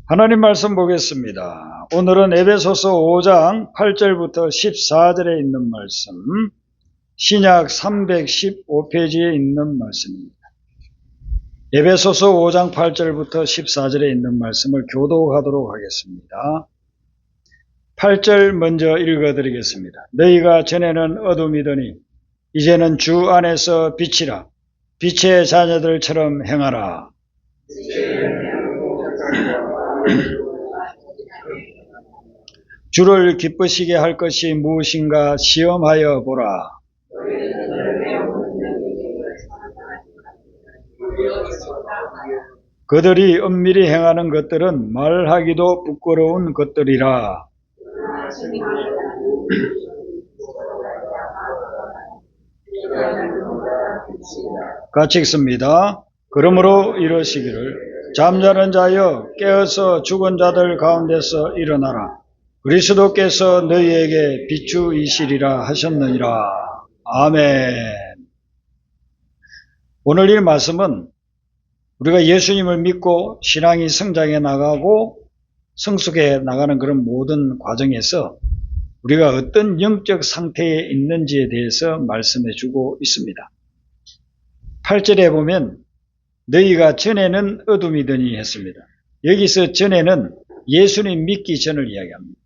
하나님 말씀 보겠습니다. 오늘은 에베소서 5장 8절부터 14절에 있는 말씀, 신약 315페이지에 있는 말씀입니다. 에베소서 5장 8절부터 14절에 있는 말씀을 교독하도록 하겠습니다. 8절 먼저 읽어드리겠습니다. 너희가 전에는 어둠이더니 이제는 주 안에서 빛이라. 빛의 자녀들처럼 행하라. 주를 기쁘시게 할 것이 무엇인가 시험하여 보라. 그들이 은밀히 행하는 것들은 말하기도 부끄러운 것들이라. 같이 읽습니다. 그러므로 이러시기를 잠자는 자여 깨어서 죽은 자들 가운데서 일어나라. 그리스도께서 너희에게 비추이시리라 하셨느니라. 아멘. 오늘 이 말씀은 우리가 예수님을 믿고 신앙이 성장해 나가고 성숙해 나가는 그런 모든 과정에서 우리가 어떤 영적 상태에 있는지에 대해서 말씀해 주고 있습니다. 8절에 보면 너희가 전에는 어둠이더니 했습니다. 여기서 전에는 예수님 믿기 전을 이야기합니다.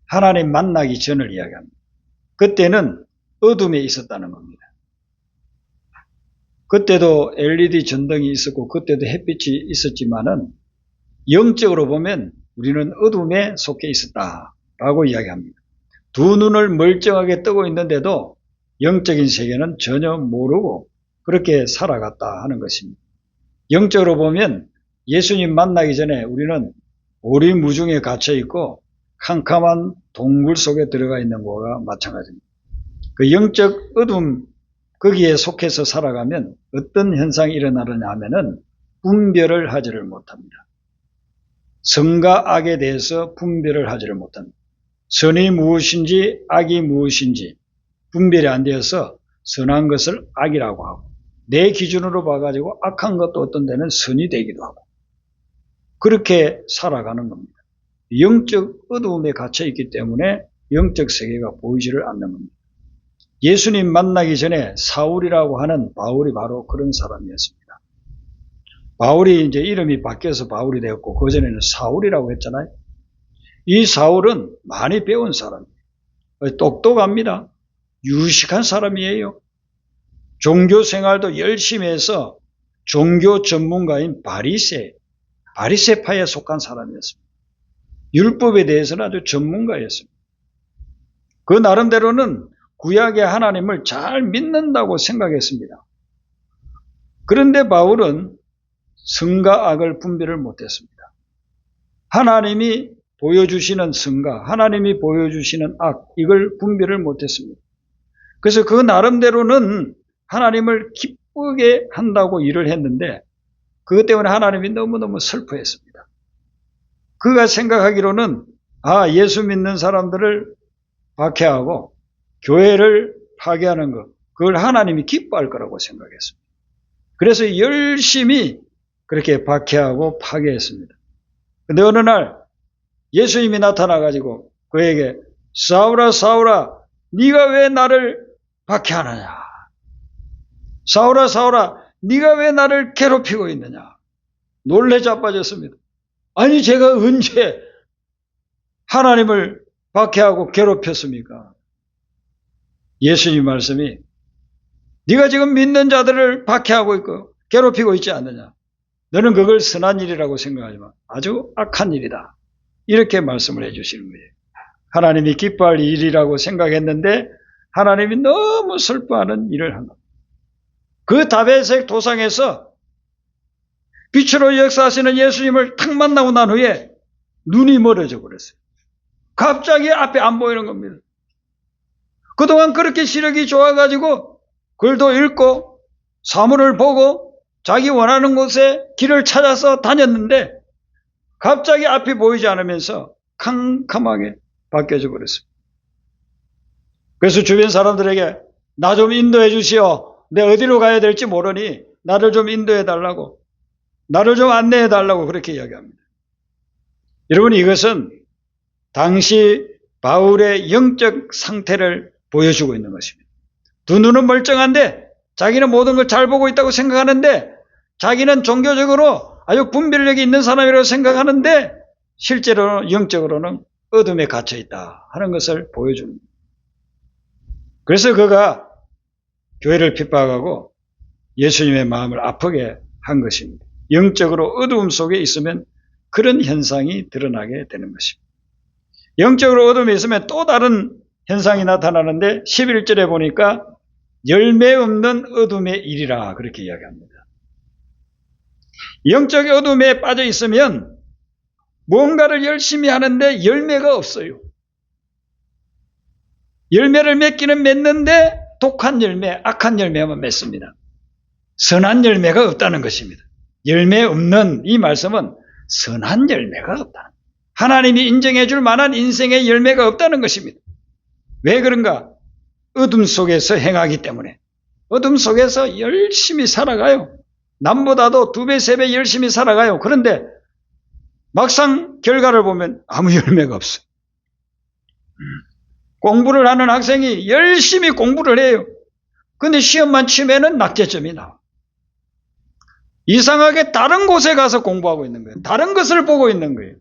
하나님 만나기 전을 이야기합니다. 그때는 어둠에 있었다는 겁니다. 그때도 LED 전등이 있었고 그때도 햇빛이 있었지만은 영적으로 보면 우리는 어둠에 속해 있었다라고 이야기합니다. 두 눈을 멀쩡하게 뜨고 있는데도 영적인 세계는 전혀 모르고 그렇게 살아갔다 하는 것입니다. 영적으로 보면 예수님 만나기 전에 우리는 오리무중에 갇혀 있고 캄캄한 동굴 속에 들어가 있는 것과 마찬가지입니다. 그 영적 어둠 거기에 속해서 살아가면 어떤 현상이 일어나느냐 하면은 분별을 하지를 못합니다. 선과 악에 대해서 분별을 하지를 못합니다. 선이 무엇인지 악이 무엇인지 분별이 안 되어서 선한 것을 악이라고 하고 내 기준으로 봐가지고 악한 것도 어떤 데는 선이 되기도 하고 그렇게 살아가는 겁니다. 영적 어두움에 갇혀 있기 때문에 영적 세계가 보이지를 않는 겁니다. 예수님 만나기 전에 사울이라고 하는 바울이 바로 그런 사람이었습니다. 바울이 이제 이름이 바뀌어서 바울이 되었고 그전에는 사울이라고 했잖아요. 이 사울은 많이 배운 사람이에요. 똑똑합니다. 유식한 사람이에요. 종교 생활도 열심히 해서 종교 전문가인 바리새파에 속한 사람이었습니다. 율법에 대해서는 아주 전문가였습니다. 그 나름대로는 구약의 하나님을 잘 믿는다고 생각했습니다. 그런데 바울은 선과 악을 분별을 못했습니다. 하나님이 보여주시는 선과 하나님이 보여주시는 악 이걸 분별을 못했습니다. 그래서 그 나름대로는 하나님을 기쁘게 한다고 일을 했는데 그것 때문에 하나님이 너무너무 슬퍼했습니다. 그가 생각하기로는 예수 믿는 사람들을 박해하고 교회를 파괴하는 것 그걸 하나님이 기뻐할 거라고 생각했습니다. 그래서 열심히 그렇게 박해하고 파괴했습니다. 그런데 어느 날 예수님이 나타나가지고 그에게 사울아 사울아 네가 왜 나를 박해하느냐. 사울아 사울아 네가 왜 나를 괴롭히고 있느냐. 놀래 자빠졌습니다. 아니 제가 언제 하나님을 박해하고 괴롭혔습니까? 예수님 말씀이 네가 지금 믿는 자들을 박해하고 있고 괴롭히고 있지 않느냐. 너는 그걸 선한 일이라고 생각하지만 아주 악한 일이다. 이렇게 말씀을 해주시는 거예요. 하나님이 기뻐할 일이라고 생각했는데 하나님이 너무 슬퍼하는 일을 한 겁니다. 그 다베섹 도상에서 빛으로 역사하시는 예수님을 탁 만나고 난 후에 눈이 멀어져 버렸어요. 갑자기 앞에 안 보이는 겁니다. 그동안 그렇게 시력이 좋아가지고 글도 읽고 사물을 보고 자기 원하는 곳에 길을 찾아서 다녔는데 갑자기 앞이 보이지 않으면서 캄캄하게 바뀌어져 버렸습니다. 그래서 주변 사람들에게 나 좀 인도해 주시오. 내 어디로 가야 될지 모르니 나를 좀 인도해 달라고 나를 좀 안내해 달라고 그렇게 이야기합니다. 여러분, 이것은 당시 바울의 영적 상태를 보여주고 있는 것입니다. 두 눈은 멀쩡한데 자기는 모든 걸 잘 보고 있다고 생각하는데, 자기는 종교적으로 아주 분별력이 있는 사람이라고 생각하는데 실제로는 영적으로는 어둠에 갇혀 있다 하는 것을 보여줍니다. 그래서 그가 교회를 핍박하고 예수님의 마음을 아프게 한 것입니다. 영적으로 어두움 속에 있으면 그런 현상이 드러나게 되는 것입니다. 영적으로 어둠에 있으면 또 다른 현상이 나타나는데 11절에 보니까 열매 없는 어둠의 일이라 그렇게 이야기합니다. 영적 어둠에 빠져 있으면 뭔가를 열심히 하는데 열매가 없어요. 열매를 맺기는 맺는데 독한 열매, 악한 열매만 맺습니다. 선한 열매가 없다는 것입니다. 열매 없는 이 말씀은 선한 열매가 없다. 하나님이 인정해 줄 만한 인생의 열매가 없다는 것입니다. 왜 그런가? 어둠 속에서 행하기 때문에. 어둠 속에서 열심히 살아가요. 남보다도 2배, 3배 열심히 살아가요. 그런데 막상 결과를 보면 아무 열매가 없어요. 공부를 하는 학생이 열심히 공부를 해요. 근데 시험만 치면은 낙제점이 나와. 이상하게 다른 곳에 가서 공부하고 있는 거예요. 다른 것을 보고 있는 거예요.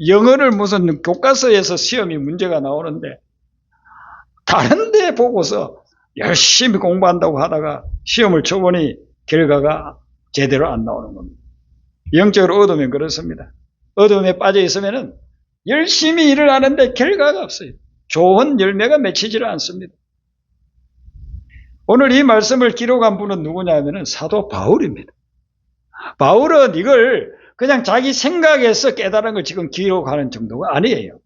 영어를 무슨 교과서에서 시험이 문제가 나오는데 다른 데 보고서 열심히 공부한다고 하다가 시험을 쳐보니 결과가 제대로 안 나오는 겁니다. 영적으로 어두우면 그렇습니다. 어둠에 빠져 있으면은 열심히 일을 하는데 결과가 없어요. 좋은 열매가 맺히지를 않습니다. 오늘 이 말씀을 기록한 분은 누구냐면은 사도 바울입니다. 바울은 이걸 그냥 자기 생각에서 깨달은 걸 지금 기록하는 정도가 아니에요.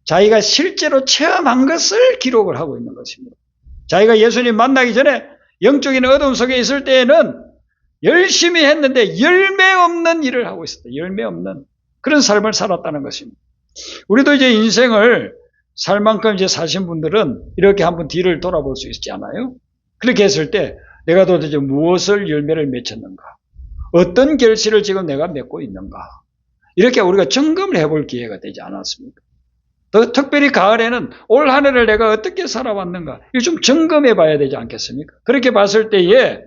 자기가 실제로 체험한 것을 기록을 하고 있는 것입니다. 자기가 예수님 만나기 전에 영적인 어둠 속에 있을 때에는 열심히 했는데 열매 없는 일을 하고 있었다. 열매 없는 그런 삶을 살았다는 것입니다. 우리도 이제 인생을 살 만큼 이제 사신 분들은 이렇게 한번 뒤를 돌아볼 수 있지 않아요? 그렇게 했을 때 내가 도대체 무엇을 열매를 맺혔는가? 어떤 결실을 지금 내가 맺고 있는가? 이렇게 우리가 점검을 해볼 기회가 되지 않았습니까? 더 특별히 가을에는 올 한 해를 내가 어떻게 살아왔는가? 이거 좀 점검해 봐야 되지 않겠습니까? 그렇게 봤을 때에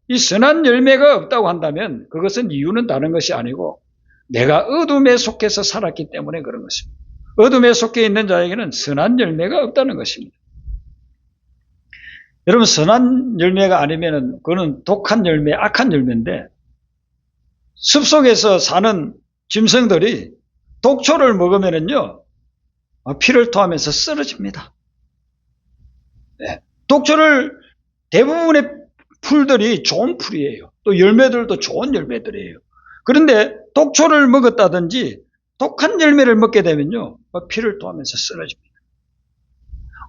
이 선한 열매가 없다고 한다면 그것은 이유는 다른 것이 아니고 내가 어둠에 속해서 살았기 때문에 그런 것입니다. 어둠에 속해 있는 자에게는 선한 열매가 없다는 것입니다. 여러분, 선한 열매가 아니면은 그거는 독한 열매, 악한 열매인데 숲속에서 사는 짐승들이 독초를 먹으면은요 피를 토하면서 쓰러집니다. 네. 독초를 대부분의 풀들이 좋은 풀이에요. 또 열매들도 좋은 열매들이에요. 그런데 독초를 먹었다든지 독한 열매를 먹게 되면요 피를 토하면서 쓰러집니다.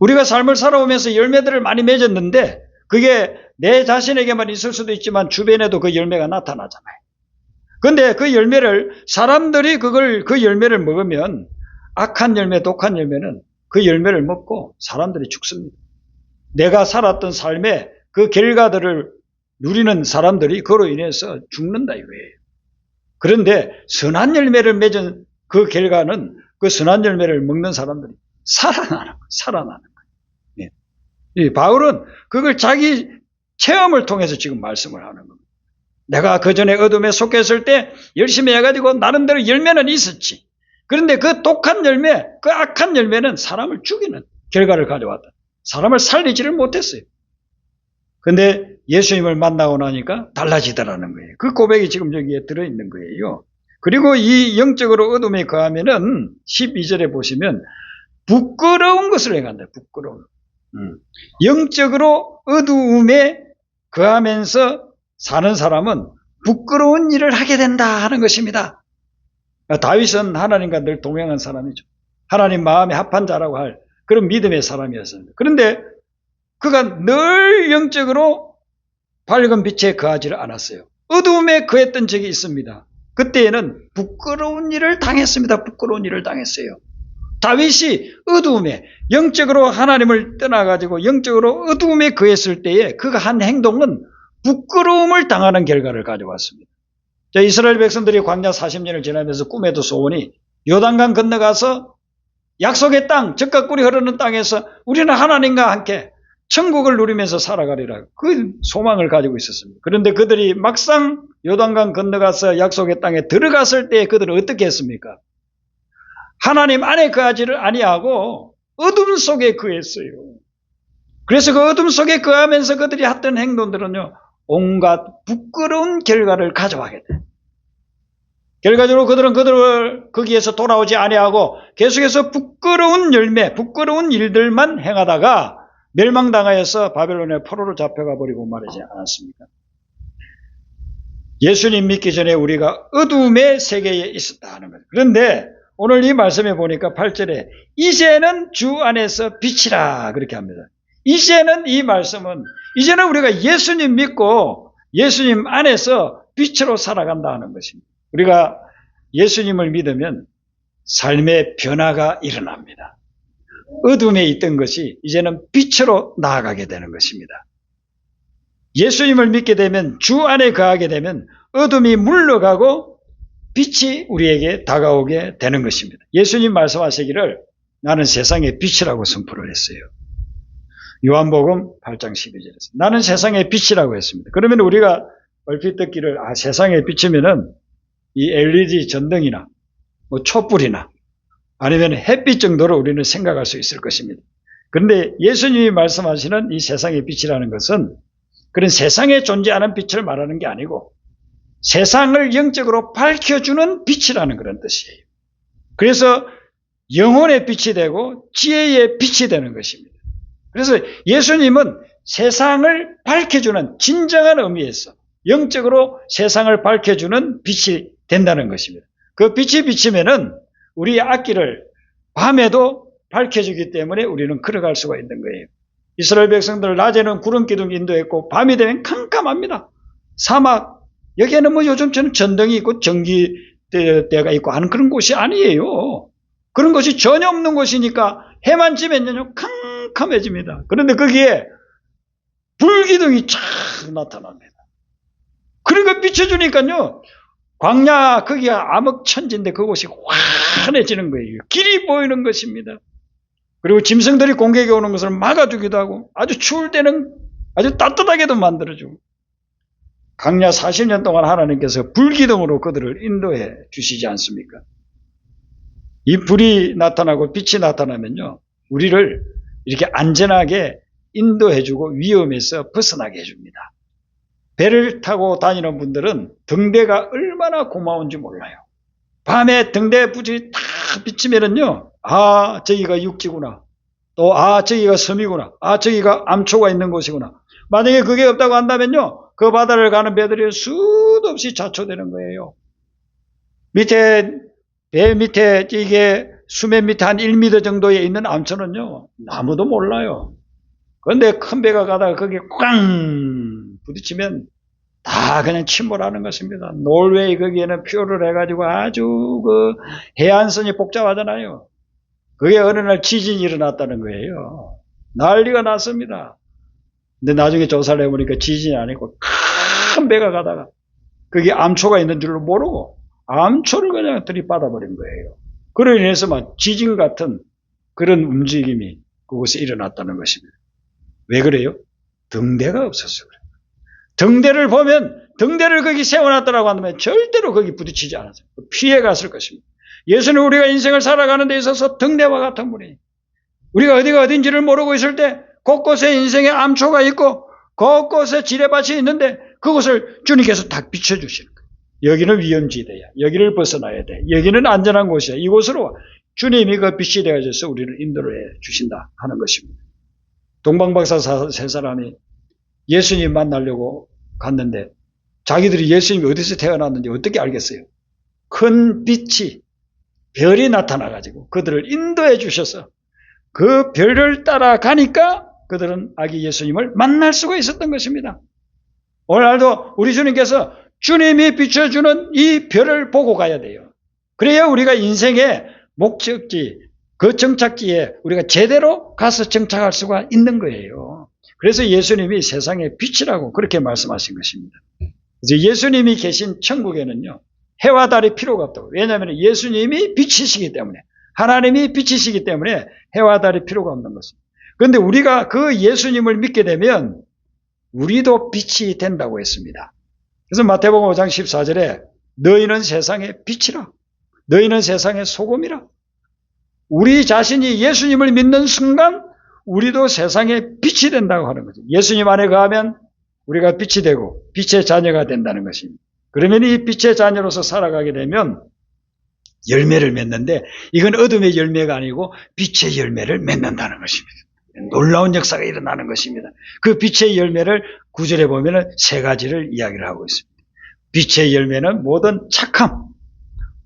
우리가 삶을 살아오면서 열매들을 많이 맺었는데 그게 내 자신에게만 있을 수도 있지만 주변에도 그 열매가 나타나잖아요. 그런데 그 열매를 사람들이 그 열매를 먹으면 악한 열매, 독한 열매는 그 열매를 먹고 사람들이 죽습니다. 내가 살았던 삶의 그 결과들을 누리는 사람들이 그로 인해서 죽는다 이거예요. 그런데 선한 열매를 맺은 그 결과는 그 선한 열매를 먹는 사람들이 살아나는 거예요. 예. 바울은 그걸 자기 체험을 통해서 지금 말씀을 하는 겁니다. 내가 그 전에 어둠에 속했을 때 열심히 해가지고 나름대로 열매는 있었지. 그런데 그 독한 열매, 그 악한 열매는 사람을 죽이는 결과를 가져왔다. 사람을 살리지를 못했어요. 그런데 예수님을 만나고 나니까 달라지더라는 거예요. 그 고백이 지금 여기에 들어있는 거예요. 그리고 이 영적으로 어둠에 거하면은 12절에 보시면 부끄러운 것을 행한다. 부끄러운. 영적으로 어두움에 거하면서 사는 사람은 부끄러운 일을 하게 된다 하는 것입니다. 다윗은 하나님과 늘 동행한 사람이죠. 하나님 마음에 합한 자라고 할 그런 믿음의 사람이었습니다. 그런데 그가 늘 영적으로 밝은 빛에 거하지를 않았어요. 어두움에 거했던 적이 있습니다. 그때에는 부끄러운 일을 당했습니다. 부끄러운 일을 당했어요. 다윗이 어두움에 영적으로 하나님을 떠나가지고 영적으로 어두움에 거했을 때에 그가 한 행동은 부끄러움을 당하는 결과를 가져왔습니다. 이스라엘 백성들이 광야 40년을 지나면서 꿈에도 소원이 요단강 건너가서 약속의 땅, 젖과 꿀이 흐르는 땅에서 우리는 하나님과 함께 천국을 누리면서 살아가리라. 그 소망을 가지고 있었습니다. 그런데 그들이 막상 요단강 건너가서 약속의 땅에 들어갔을 때 그들은 어떻게 했습니까? 하나님 안에 거하지를 아니하고 어둠 속에 거했어요. 그래서 그 어둠 속에 거하면서 그들이 했던 행동들은요, 온갖 부끄러운 결과를 가져가게 돼. 결과적으로 그들은 거기에서 돌아오지 아니하고 계속해서 부끄러운 열매, 부끄러운 일들만 행하다가 멸망당하여서 바벨론의 포로로 잡혀가 버리고 말이지 않았습니까? 예수님 믿기 전에 우리가 어둠의 세계에 있었다 하는 거예요. 그런데 오늘 이 말씀에 보니까 8절에 이제는 주 안에서 빛이라 그렇게 합니다. 이제는 이 말씀은 이제는 우리가 예수님 믿고 예수님 안에서 빛으로 살아간다 하는 것입니다. 우리가 예수님을 믿으면 삶의 변화가 일어납니다. 어둠에 있던 것이 이제는 빛으로 나아가게 되는 것입니다. 예수님을 믿게 되면 주 안에 거하게 되면 어둠이 물러가고 빛이 우리에게 다가오게 되는 것입니다. 예수님 말씀하시기를 나는 세상의 빛이라고 선포를 했어요. 요한복음 8장 12절에서 나는 세상의 빛이라고 했습니다. 그러면 우리가 얼핏 듣기를 세상의 빛이면은 이 LED 전등이나 뭐 촛불이나 아니면 햇빛 정도로 우리는 생각할 수 있을 것입니다. 그런데 예수님이 말씀하시는 이 세상의 빛이라는 것은 그런 세상에 존재하는 빛을 말하는 게 아니고 세상을 영적으로 밝혀주는 빛이라는 그런 뜻이에요. 그래서 영혼의 빛이 되고 지혜의 빛이 되는 것입니다. 그래서 예수님은 세상을 밝혀주는 진정한 의미에서 영적으로 세상을 밝혀주는 빛이 된다는 것입니다. 그 빛이 비치면은 우리의 앞길을 밤에도 밝혀주기 때문에 우리는 걸어갈 수가 있는 거예요. 이스라엘 백성들 낮에는 구름 기둥 인도했고 밤이 되면 캄캄합니다. 사막 여기에는 뭐 요즘처럼 전등이 있고 전기대가 있고 하는 그런 곳이 아니에요. 그런 것이 전혀 없는 곳이니까 해만 지면요 캄캄해집니다. 그런데 거기에 불기둥이 쫙 나타납니다. 그러니까 비춰주니까요 광야 거기가 암흑천지인데 그곳이 환해지는 거예요. 길이 보이는 것입니다. 그리고 짐승들이 공격에 오는 것을 막아주기도 하고 아주 추울 때는 아주 따뜻하게도 만들어주고 광야 40년 동안 하나님께서 불기둥으로 그들을 인도해 주시지 않습니까? 이 불이 나타나고 빛이 나타나면요 우리를 이렇게 안전하게 인도해주고 위험에서 벗어나게 해줍니다. 배를 타고 다니는 분들은 등대가 얼마나 고마운지 몰라요. 밤에 등대 불이 탁 비치면은요, 저기가 육지구나. 또, 저기가 섬이구나. 저기가 암초가 있는 곳이구나. 만약에 그게 없다고 한다면요, 그 바다를 가는 배들이 수도 없이 자초되는 거예요. 배 밑에, 이게 수면 밑에 한 1m 정도에 있는 암초는요, 아무도 몰라요. 그런데 큰 배가 가다가 거기에 꽝! 부딪히면 다 그냥 침몰하는 것입니다. 노르웨이 거기에는 표를 해가지고 아주 해안선이 복잡하잖아요. 그게 어느 날 지진이 일어났다는 거예요. 난리가 났습니다. 근데 나중에 조사를 해보니까 지진이 아니고 큰 배가 가다가 거기에 암초가 있는 줄로 모르고 암초를 그냥 들이받아버린 거예요. 그로 인해서 막 지진 같은 그런 움직임이 그곳에 일어났다는 것입니다. 왜 그래요? 등대가 없었어요. 등대를 보면 등대를 거기 세워놨다라고 한다면 절대로 거기 부딪히지 않았어요. 피해 갔을 것입니다. 예수는 우리가 인생을 살아가는 데 있어서 등대와 같은 분이 우리가 어디가 어딘지를 모르고 있을 때 곳곳에 인생의 암초가 있고 곳곳에 지뢰밭이 있는데 그것을 주님께서 딱 비춰주시는 거예요. 여기는 위험지대야. 여기를 벗어나야 돼. 여기는 안전한 곳이야. 이곳으로 주님이 그 빛이 되어져서 우리를 인도를 해 주신다 하는 것입니다. 동방박사 세 사람이 예수님 만나려고 갔는데 자기들이 예수님이 어디서 태어났는지 어떻게 알겠어요? 큰 빛이 별이 나타나가지고 그들을 인도해 주셔서 그 별을 따라가니까 그들은 아기 예수님을 만날 수가 있었던 것입니다. 오늘날도 우리 주님께서 주님이 비춰주는 이 별을 보고 가야 돼요. 그래야 우리가 인생의 목적지, 그 정착지에 우리가 제대로 가서 정착할 수가 있는 거예요. 그래서 예수님이 세상의 빛이라고 그렇게 말씀하신 것입니다. 이제 예수님이 계신 천국에는요, 해와 달이 필요가 없다고. 왜냐하면 예수님이 빛이시기 때문에, 하나님이 빛이시기 때문에 해와 달이 필요가 없는 것입니다. 그런데 우리가 그 예수님을 믿게 되면 우리도 빛이 된다고 했습니다. 그래서 마태복음 5장 14절에 너희는 세상의 빛이라, 너희는 세상의 소금이라. 우리 자신이 예수님을 믿는 순간 우리도 세상의 빛이 된다고 하는 거죠. 예수님 안에 거하면 우리가 빛이 되고 빛의 자녀가 된다는 것입니다. 그러면 이 빛의 자녀로서 살아가게 되면 열매를 맺는데, 이건 어둠의 열매가 아니고 빛의 열매를 맺는다는 것입니다. 놀라운 역사가 일어나는 것입니다. 그 빛의 열매를 9절에 보면 세 가지를 이야기를 하고 있습니다. 빛의 열매는 모든 착함,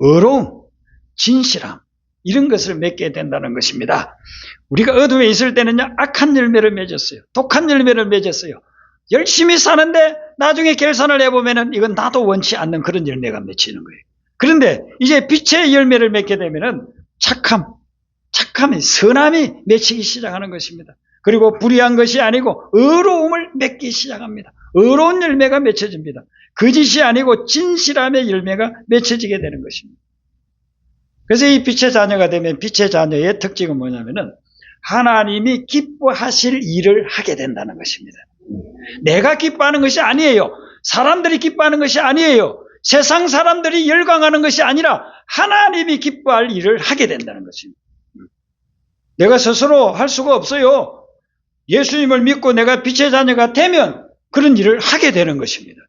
의로움, 진실함, 이런 것을 맺게 된다는 것입니다. 우리가 어둠에 있을 때는요, 악한 열매를 맺었어요. 독한 열매를 맺었어요. 열심히 사는데 나중에 결산을 해보면 이건 나도 원치 않는 그런 열매가 맺히는 거예요. 그런데 이제 빛의 열매를 맺게 되면 착함이, 선함이 맺히기 시작하는 것입니다. 그리고 불의한 것이 아니고 의로움을 맺기 시작합니다. 의로운 열매가 맺혀집니다. 거짓이 아니고 진실함의 열매가 맺혀지게 되는 것입니다. 그래서 이 빛의 자녀가 되면 빛의 자녀의 특징은 뭐냐면은 하나님이 기뻐하실 일을 하게 된다는 것입니다. 내가 기뻐하는 것이 아니에요. 사람들이 기뻐하는 것이 아니에요. 세상 사람들이 열광하는 것이 아니라 하나님이 기뻐할 일을 하게 된다는 것입니다. 내가 스스로 할 수가 없어요. 예수님을 믿고 내가 빛의 자녀가 되면 그런 일을 하게 되는 것입니다.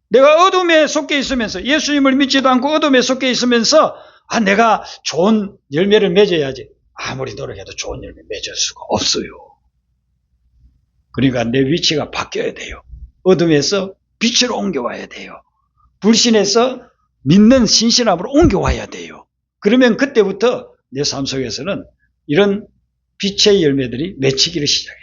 내가 어둠에 속해 있으면서, 예수님을 믿지도 않고 어둠에 속해 있으면서 내가 좋은 열매를 맺어야지. 아무리 노력해도 좋은 열매 맺을 수가 없어요. 그러니까 내 위치가 바뀌어야 돼요. 어둠에서 빛으로 옮겨와야 돼요. 불신에서 믿는 신실함으로 옮겨와야 돼요. 그러면 그때부터 내 삶 속에서는 이런 빛의 열매들이 맺히기를 시작해요.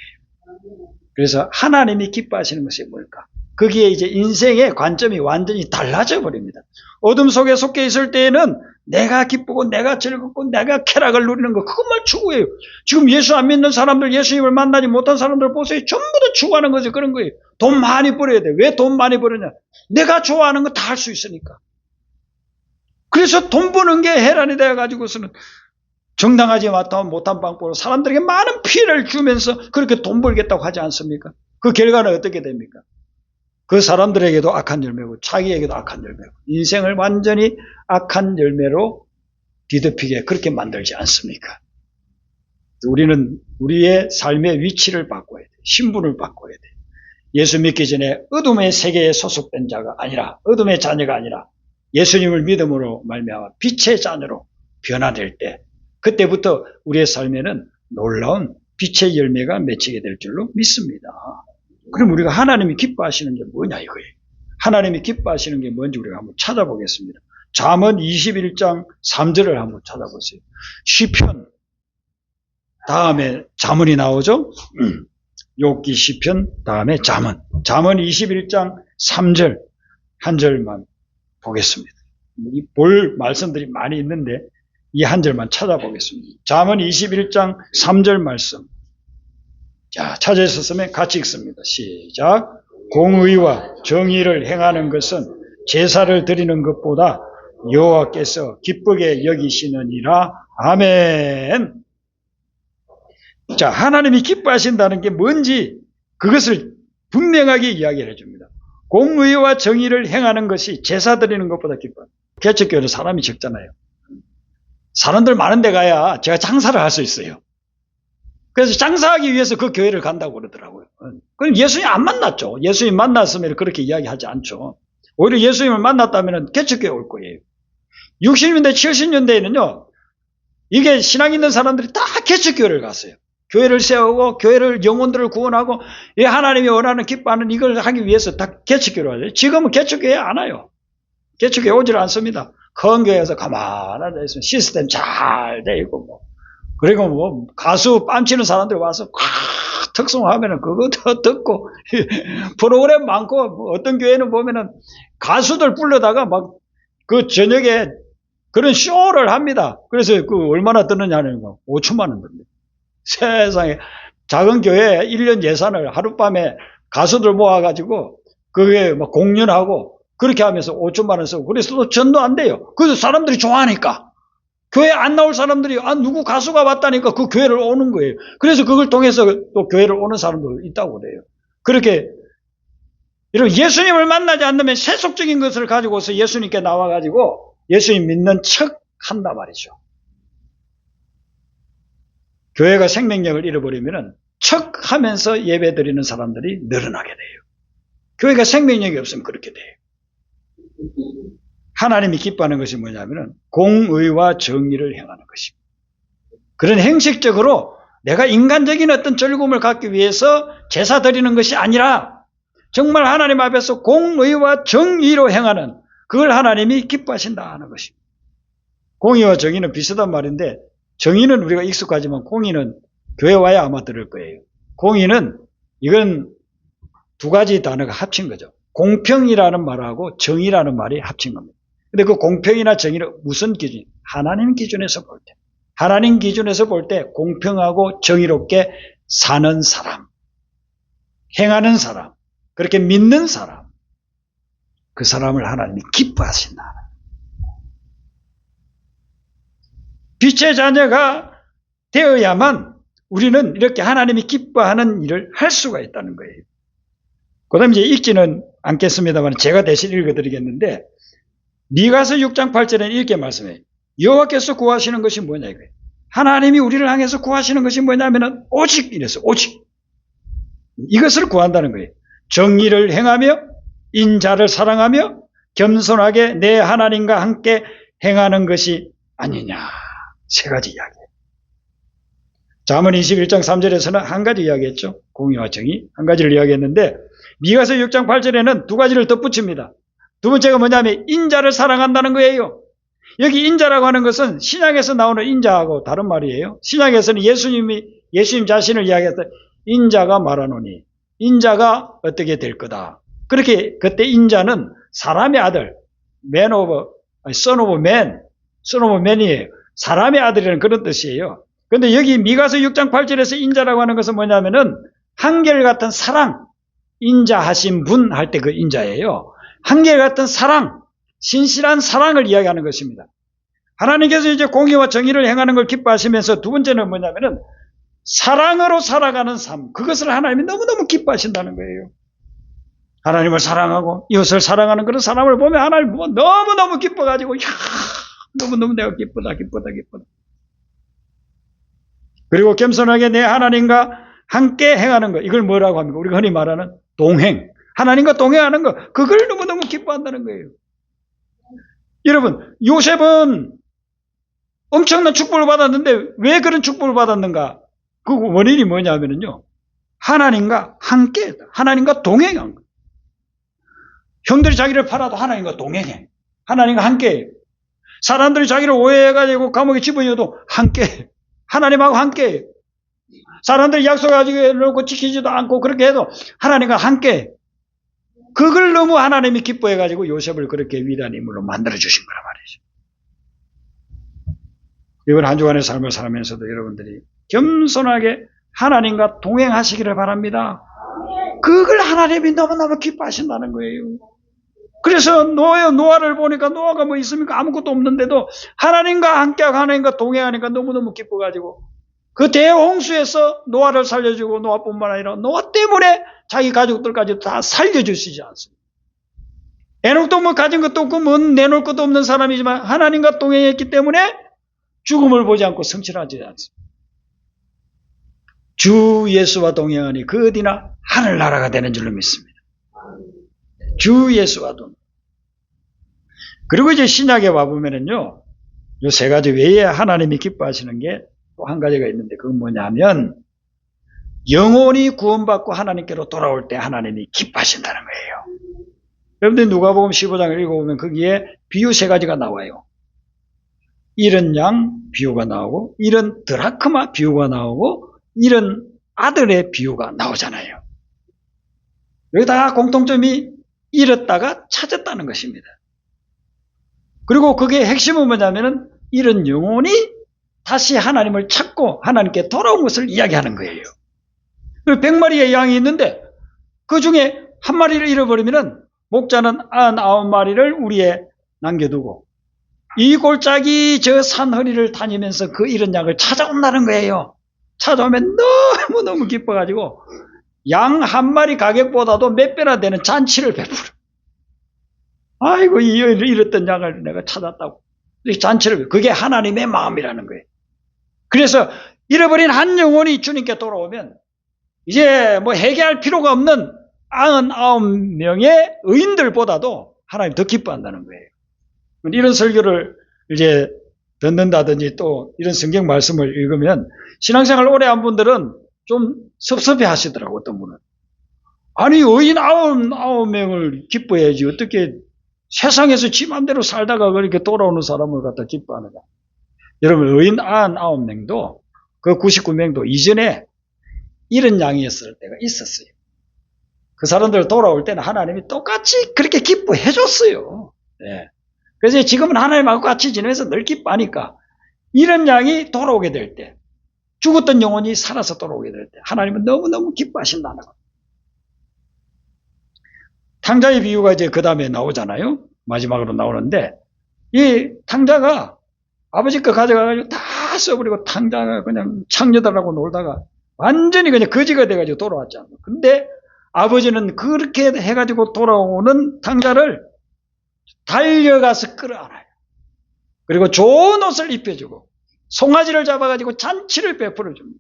그래서 하나님이 기뻐하시는 것이 뭘까? 거기에 이제 인생의 관점이 완전히 달라져 버립니다. 어둠 속에 속해 있을 때에는 내가 기쁘고 내가 즐겁고 내가 쾌락을 누리는 거, 그것만 추구해요. 지금 예수 안 믿는 사람들, 예수님을 만나지 못한 사람들 보세요. 전부 다 추구하는 거죠. 그런 거예요. 돈 많이 벌어야 돼. 왜 돈 많이 벌느냐? 내가 좋아하는 거 다 할 수 있으니까. 그래서 돈 버는 게 해란이 되어가지고서는 정당하지 못한 방법으로 사람들에게 많은 피해를 주면서 그렇게 돈 벌겠다고 하지 않습니까? 그 결과는 어떻게 됩니까? 그 사람들에게도 악한 열매고 자기에게도 악한 열매고 인생을 완전히 악한 열매로 뒤덮이게 그렇게 만들지 않습니까? 우리는 우리의 삶의 위치를 바꿔야 돼요. 신분을 바꿔야 돼요. 예수 믿기 전에 어둠의 세계에 소속된 자가 아니라, 어둠의 자녀가 아니라 예수님을 믿음으로 말미암아 빛의 자녀로 변화될 때, 그때부터 우리의 삶에는 놀라운 빛의 열매가 맺히게 될 줄로 믿습니다. 그럼 우리가 하나님이 기뻐하시는 게 뭐냐 이거예요. 하나님이 기뻐하시는 게 뭔지 우리가 한번 찾아보겠습니다. 잠언 21장 3절을 한번 찾아보세요. 시편 다음에 잠언이 나오죠. 욥기 시편 다음에 잠언. 잠언 21장 3절 한 절만 보겠습니다. 볼 말씀들이 많이 있는데 이 한 절만 찾아보겠습니다. 잠언 21장 3절 말씀. 자, 찾으셨으면 같이 읽습니다. 시작. 공의와 정의를 행하는 것은 제사를 드리는 것보다 여호와께서 기쁘게 여기시느니라. 아멘. 자, 하나님이 기뻐하신다는 게 뭔지 그것을 분명하게 이야기를 해줍니다. 공의와 정의를 행하는 것이 제사 드리는 것보다 기뻐요. 개척교회는 사람이 적잖아요. 사람들 많은 데 가야 제가 장사를 할 수 있어요. 그래서 장사하기 위해서 그 교회를 간다고 그러더라고요. 그럼 예수님 안 만났죠. 예수님 만났으면 그렇게 이야기하지 않죠. 오히려 예수님을 만났다면 개척교회 올 거예요. 60년대, 70년대에는요, 이게 신앙 있는 사람들이 다 개척교회를 갔어요. 교회를 세우고, 교회를 영혼들을 구원하고, 하나님이 원하는 기뻐하는 이걸 하기 위해서 다 개척교회로 와요. 지금은 개척교회 안 와요. 개척교회 오질 않습니다. 큰 교회에서 가만히 있으면 시스템 잘 돼 있고, 뭐. 그리고 뭐, 가수 뺨치는 사람들 와서 특송하면은 그거 더 듣고, 프로그램 많고, 뭐 어떤 교회는 보면은 가수들 불러다가 막 그 저녁에 그런 쇼를 합니다. 그래서 그 얼마나 드느냐는 거 5천만 원 듭니다. 세상에 작은 교회 1년 예산을 하룻밤에 가수들 모아가지고 그게 막 공연하고 그렇게 하면서 5천만 원 쓰고 그래서 또 전도 안 돼요. 그래서 사람들이 좋아하니까 교회 안 나올 사람들이 누구 가수가 왔다니까 그 교회를 오는 거예요. 그래서 그걸 통해서 또 교회를 오는 사람도 있다고 그래요. 그렇게 여러분 예수님을 만나지 않으면 세속적인 것을 가지고서 예수님께 나와가지고 예수님 믿는 척 한단 말이죠. 교회가 생명력을 잃어버리면 척 하면서 예배 드리는 사람들이 늘어나게 돼요. 교회가 생명력이 없으면 그렇게 돼요. 하나님이 기뻐하는 것이 뭐냐면 공의와 정의를 행하는 것입니다. 그런 행식적으로 내가 인간적인 어떤 즐거움을 갖기 위해서 제사 드리는 것이 아니라 정말 하나님 앞에서 공의와 정의로 행하는 그걸 하나님이 기뻐하신다 하는 것입니다. 공의와 정의는 비슷한 말인데 정의는 우리가 익숙하지만 공의는 교회 와야 아마 들을 거예요. 공의는 이건 두 가지 단어가 합친 거죠. 공평이라는 말하고 정의라는 말이 합친 겁니다. 근데 그 공평이나 정의는 무슨 기준? 하나님 기준에서 볼 때. 하나님 기준에서 볼 때 공평하고 정의롭게 사는 사람, 행하는 사람, 그렇게 믿는 사람, 그 사람을 하나님이 기뻐하신다. 빛의 자녀가 되어야만 우리는 이렇게 하나님이 기뻐하는 일을 할 수가 있다는 거예요. 그 다음에 이제 읽지는 않겠습니다만 제가 대신 읽어드리겠는데 미가서 6장 8절에는 이렇게 말씀해요. 여호와께서 구하시는 것이 뭐냐 이거예요. 하나님이 우리를 향해서 구하시는 것이 뭐냐면 오직 이래서 오직 이것을 구한다는 거예요. 정의를 행하며 인자를 사랑하며 겸손하게 내 하나님과 함께 행하는 것이 아니냐. 세 가지 이야기예요. 잠언 21장 3절에서는 한 가지 이야기했죠. 공의와 정의 한 가지를 이야기했는데 미가서 6장 8절에는 두 가지를 덧붙입니다. 두 번째가 뭐냐면 인자를 사랑한다는 거예요. 여기 인자라고 하는 것은 신약에서 나오는 인자하고 다른 말이에요. 신약에서는 예수님 자신을 이야기해서 인자가 말하노니 인자가 어떻게 될 거다. 그렇게 그때 인자는 사람의 아들, son of man이에요. 사람의 아들이라는 그런 뜻이에요. 그런데 여기 미가서 6장 8절에서 인자라고 하는 것은 뭐냐면은 한결같은 사랑, 인자하신 분 할 때 그 인자예요. 한결같은 사랑, 신실한 사랑을 이야기하는 것입니다. 하나님께서 이제 공의와 정의를 행하는 걸 기뻐하시면서 두 번째는 뭐냐면은 사랑으로 살아가는 삶, 그것을 하나님이 너무너무 기뻐하신다는 거예요. 하나님을 사랑하고 이웃을 사랑하는 그런 사람을 보면 하나님 너무너무 기뻐가지고 너무너무 내가 기쁘다. 그리고 겸손하게 내 하나님과 함께 행하는 것, 이걸 뭐라고 합니까? 우리가 흔히 말하는 동행, 하나님과 동행하는 것, 그걸 너무너무 기뻐한다는 거예요. 여러분, 요셉은 엄청난 축복을 받았는데 왜 그런 축복을 받았는가? 그 원인이 뭐냐면요, 하나님과 함께, 하나님과 동행한 거예요. 형들이 자기를 팔아도 하나님과 동행해. 하나님과 함께. 사람들이 자기를 오해해가지고 감옥에 집어넣어도 함께. 하나님하고 함께. 사람들이 약속하지고 놓고 지키지도 않고 그렇게 해도 하나님과 함께. 그걸 너무 하나님이 기뻐해가지고 요셉을 그렇게 위대한 인물로 만들어주신 거란 말이죠. 이번 한 주간의 삶을 살면서도 여러분들이 겸손하게 하나님과 동행하시기를 바랍니다. 그걸 하나님이 너무너무 기뻐하신다는 거예요. 그래서 노아를 보니까 노아가 뭐 있습니까? 아무것도 없는데도 하나님과 함께하고 하나님과 동행하니까 너무너무 기뻐가지고 그 대홍수에서 노아를 살려주고 노아뿐만 아니라 노아 때문에 자기 가족들까지 다 살려주시지 않습니다. 에녹도 뭐 가진 것도 없고 뭐 내놓을 것도 없는 사람이지만 하나님과 동행했기 때문에 죽음을 보지 않고 성취하지 않습니다. 주 예수와 동행하니 그 어디나 하늘나라가 되는 줄로 믿습니다. 주 예수와 동행. 그리고 이제 신약에 와보면은요, 요 세 가지 외에 하나님이 기뻐하시는 게 또 한 가지가 있는데 그건 뭐냐면 영혼이 구원받고 하나님께로 돌아올 때 하나님이 기뻐하신다는 거예요. 여러분들이 누가복음 15장을 읽어보면 거기에 비유 세 가지가 나와요. 잃은 양 비유가 나오고 잃은 드라크마 비유가 나오고 잃은 아들의 비유가 나오잖아요. 여기 다 공통점이 잃었다가 찾았다는 것입니다. 그리고 그게 핵심은 뭐냐면은 잃은 영혼이 다시 하나님을 찾고 하나님께 돌아온 것을 이야기하는 거예요. 100마리의 양이 있는데 그 중에 한 마리를 잃어버리면은 목자는 99마리를 우리에 남겨두고 이 골짜기 저 산허리를 다니면서 그 잃은 양을 찾아온다는 거예요. 찾아오면 너무너무 기뻐가지고 양 한 마리 가격보다도 몇 배나 되는 잔치를 베풀어. 아이고, 이 잃었던 양을 내가 찾았다고. 잔치를, 그게 하나님의 마음이라는 거예요. 그래서 잃어버린 한 영혼이 주님께 돌아오면 이제 뭐 회개할 필요가 없는 99명의 의인들보다도 하나님 더 기뻐한다는 거예요. 이런 설교를 이제 듣는다든지 또 이런 성경 말씀을 읽으면 신앙생활 오래 한 분들은 좀 섭섭해 하시더라고, 어떤 분은. 아니, 의인 99명을 기뻐해야지. 어떻게 세상에서 지 맘대로 살다가 그렇게 돌아오는 사람을 갖다 기뻐하느냐. 여러분, 의인 99명도 그 99명도 이전에 이런 양이었을 때가 있었어요. 그 사람들 돌아올 때는 하나님이 똑같이 그렇게 기뻐해 줬어요. 네. 그래서 지금은 하나님하고 같이 지내면서 늘 기뻐하니까 이런 양이 돌아오게 될 때, 죽었던 영혼이 살아서 돌아오게 될 때 하나님은 너무너무 기뻐하신다는 거예요. 탕자의 비유가 이제 그 다음에 나오잖아요. 마지막으로 나오는데 이 탕자가 아버지 거 가져가가지고 다 써버리고 탕자가 그냥 창녀들하고 놀다가 완전히 그냥 거지가 돼가지고 돌아왔잖아요. 근데 아버지는 그렇게 해가지고 돌아오는 탕자를 달려가서 끌어안아요. 그리고 좋은 옷을 입혀주고 송아지를 잡아가지고 잔치를 베풀어 줍니다.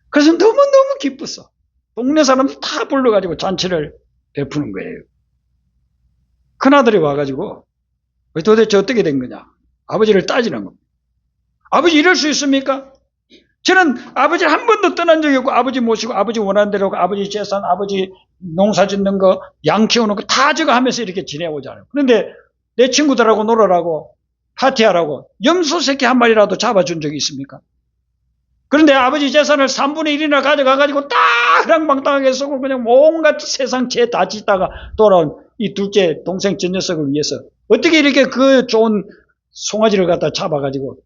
그래서 너무너무 기뻤어. 동네 사람들 다 불러가지고 잔치를 베푸는 거예요. 큰아들이 와가지고 도대체 어떻게 된 거냐. 아버지를 따지는 겁니다. 아버지 이럴 수 있습니까? 저는 아버지를 한 번도 떠난 적이 없고 아버지 모시고 아버지 원하는 대로 아버지 재산, 아버지 농사 짓는 거, 양 키우는 거 다 저거 하면서 이렇게 지내오잖아요. 그런데 내 친구들하고 놀아라고 파티하라고 염소 새끼 한 마리라도 잡아준 적이 있습니까? 그런데 아버지 재산을 3분의 1이나 가져가가지고 딱 허랑방탕하게 쓰고 그냥 온갖 세상 죄 다 짓다가 돌아온 이 둘째 동생 전 녀석을 위해서 어떻게 이렇게 그 좋은 송아지를 갖다 잡아가지고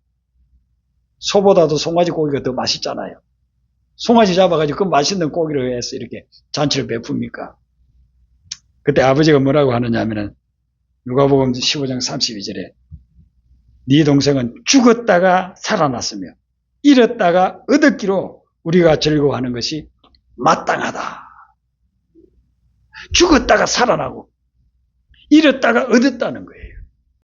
소보다도 송아지 고기가 더 맛있잖아요. 송아지 잡아가지고 그 맛있는 고기를 해서 이렇게 잔치를 베풉니까? 그때 아버지가 뭐라고 하느냐 하면은 누가복음 15장 32절에 네 동생은 죽었다가 살아났으며 잃었다가 얻었기로 우리가 즐거워하는 것이 마땅하다. 죽었다가 살아나고 잃었다가 얻었다는 거예요.